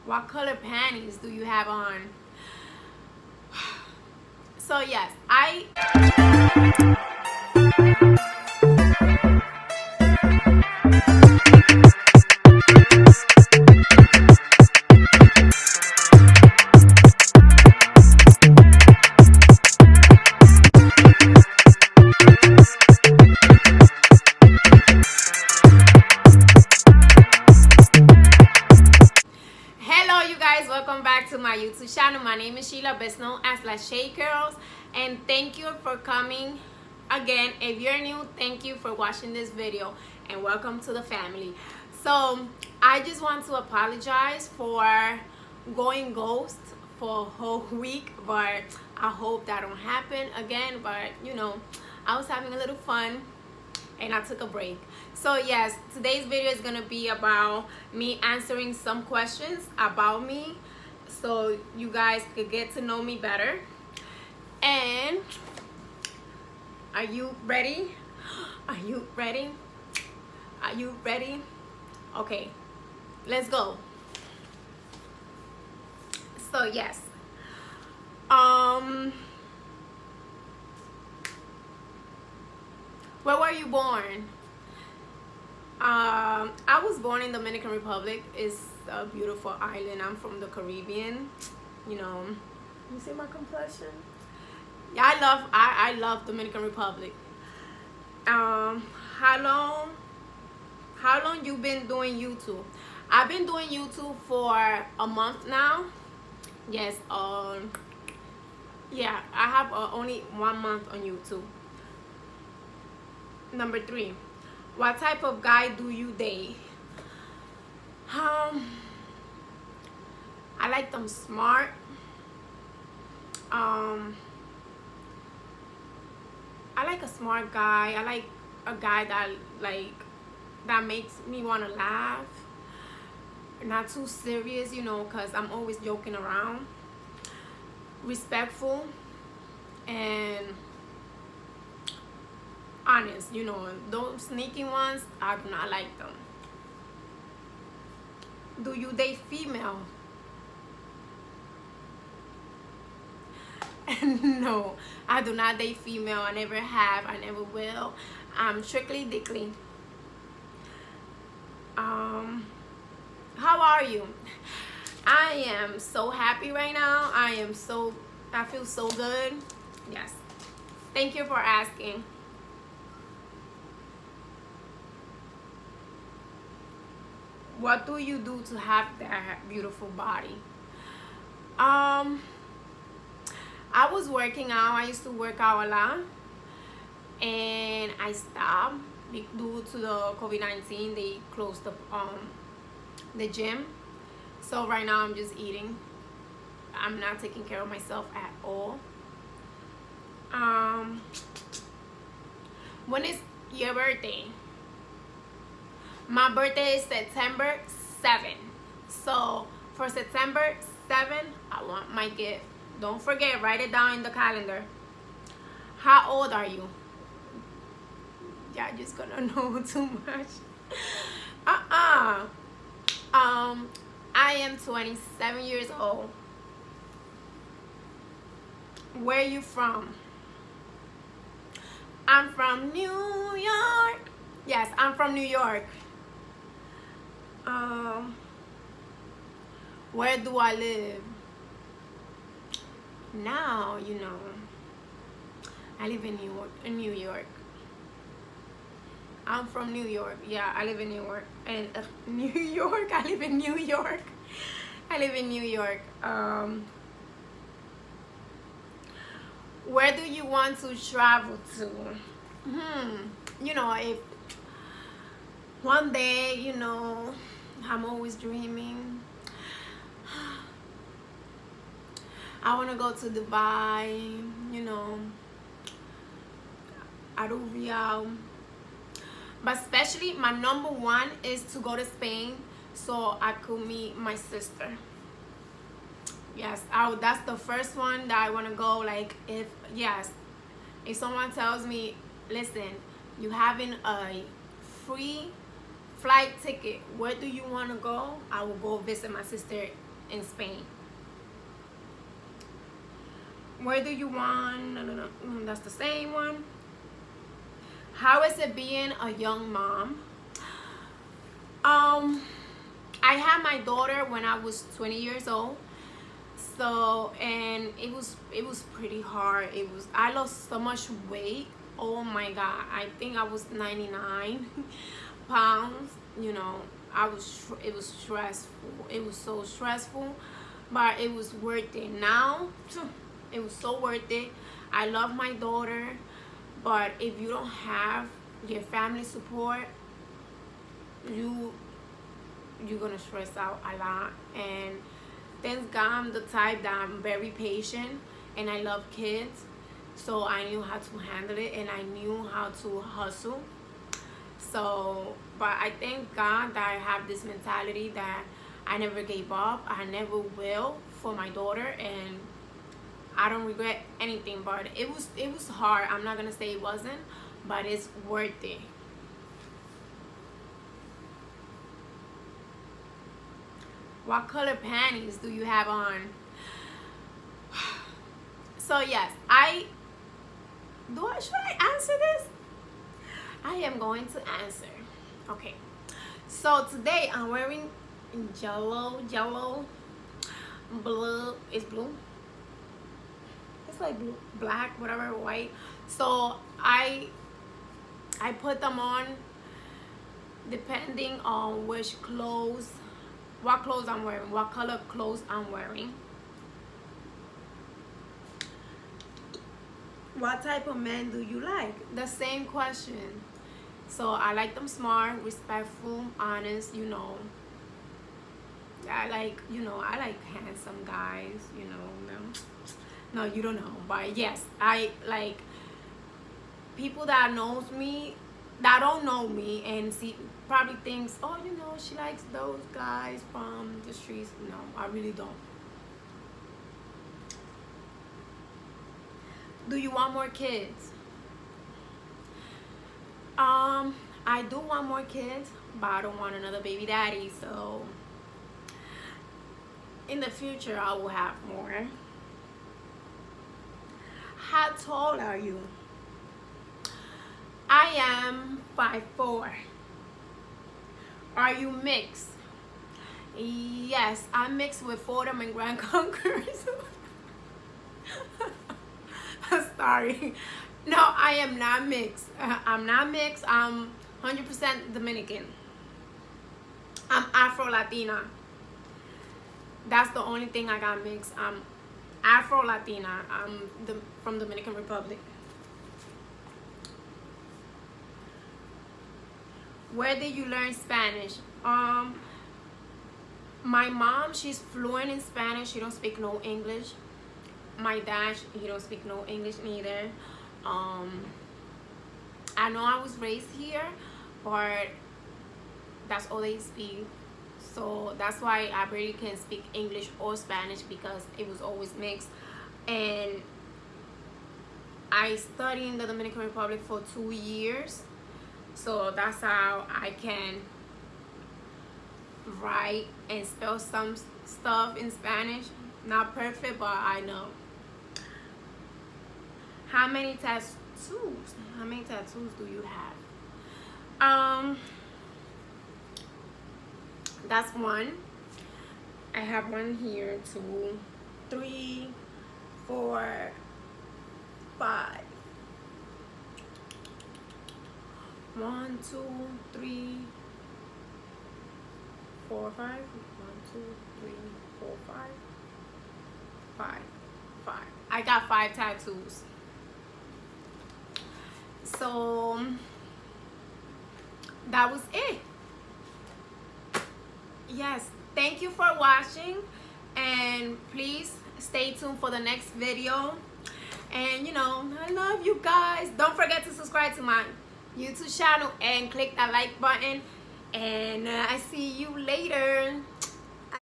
What color panties do you have on? So yes, I hello you guys, welcome back to my YouTube channel. My name is Sheila, best known as La Shade Girls, and thank you for coming again. If you're new, thank you for watching this video and welcome to the family. So I just want to apologize for going ghost for a whole week, but I hope that don't happen again. But you know, I was having a little fun and I took a break. So yes, today's video is gonna be about me answering some questions about me so you guys could get to know me better. And are you ready? Are you ready? Are you ready? Okay, let's go. So yes, where were you born? I was born in Dominican Republic. It's a beautiful island. I'm from the Caribbean. You know, you see my complexion? Yeah, I love Dominican Republic. How long you been doing YouTube? I've been doing YouTube for a month now. Yes. Yeah, I have only 1 month on YouTube. Number 3, what type of guy do you date? I like them smart. I like a smart guy. I like a guy that makes me want to laugh. Not too serious, you know, because I'm always joking around. Respectful and honest, you know. Those sneaky ones, I do not like them. Do you date female? No, I do not date female. I never have. I never will. I'm strictly dickly. How are you? I am so happy right now. I feel so good. Yes. Thank you for asking. What do you do to have that beautiful body? I was working out. I used to work out a lot, and I stopped due to the COVID-19. They closed the gym, so right now I'm just eating. I'm not taking care of myself at all. When is your birthday? My birthday is September 7th. So for September 7th, I want my gift. Don't forget, write it down in the calendar. How old are you? Y'all just gonna know too much. I am 27 years old. Where are you from? I'm from New York. Yes, I'm from New York. Where do I live? Now, you know, I live in New York. I'm from New York. Yeah, I live in New York. And New York, I live in New York. I live in New York. Where do you want to travel to? You know, if one day, you know, I'm always dreaming. I want to go to Dubai, you know, Arabia. But especially my number one is to go to Spain so I could meet my sister. Yes, that's the first one that I want to go. Like, if someone tells me, listen, you having a free flight ticket, where do you want to go? I will go visit my sister in Spain. Where do you want? No, that's the same one. How is it being a young mom? I had my daughter when I was 20 years old. So, and it was pretty hard. I lost so much weight. Oh my God, I think I was 99 pounds. You know, it was stressful. It was so stressful, but it was worth it. Now it was so worth it. I love my daughter, but if you don't have your family support, you're gonna stress out a lot. And thank God I'm the type that I'm very patient and I love kids, so I knew how to handle it and I knew how to hustle. So, but I thank God that I have this mentality that I never gave up, I never will, for my daughter, and I don't regret anything. But it was hard. I'm not gonna say it wasn't, but it's worth it. What color panties do you have on? So yes, should I answer this? I am going to answer. Okay. So today I'm wearing yellow, blue. It's blue. It's like blue, black, whatever, white. So I put them on depending on what clothes I'm wearing, what color clothes I'm wearing. What type of men do you like? The same question. So I like them smart, respectful, honest, you know. I like handsome guys, you know. No, you don't know. But yes, I like people that don't know me and probably thinks, oh, you know, she likes those guys from the streets. No, I really don't. Do you want more kids? I do want more kids, but I don't want another baby daddy. So in the future, I will have more. How tall are you? I am 5'4". Are you mixed? Yes, I'm mixed with Fordham and Grand Conquerors. Sorry. No, I am not mixed. I'm not mixed. I'm 100% Dominican. I'm Afro-Latina. That's the only thing I got mixed. I'm Afro-Latina. I'm from Dominican Republic. Where did you learn Spanish? My mom, she's fluent in Spanish. She don't speak no English. My dad, he don't speak no English neither. I know I was raised here, but that's all they speak. So that's why I really can't speak English or Spanish, because it was always mixed. And I studied in the Dominican Republic for 2 years. So that's how I can write and spell some stuff in Spanish. Not perfect, but I know. How many tattoos? How many tattoos do you have? That's one. I have one here, 2, 3, 4, 5. 1, 2, 3, 4, 5. 1, 2, 3, 4, 5. 5. I got 5 tattoos. So that was it. Yes, thank you for watching, and please stay tuned for the next video. And you know, I love you guys. Don't forget to subscribe to my YouTube channel and click that like button, and I see you later.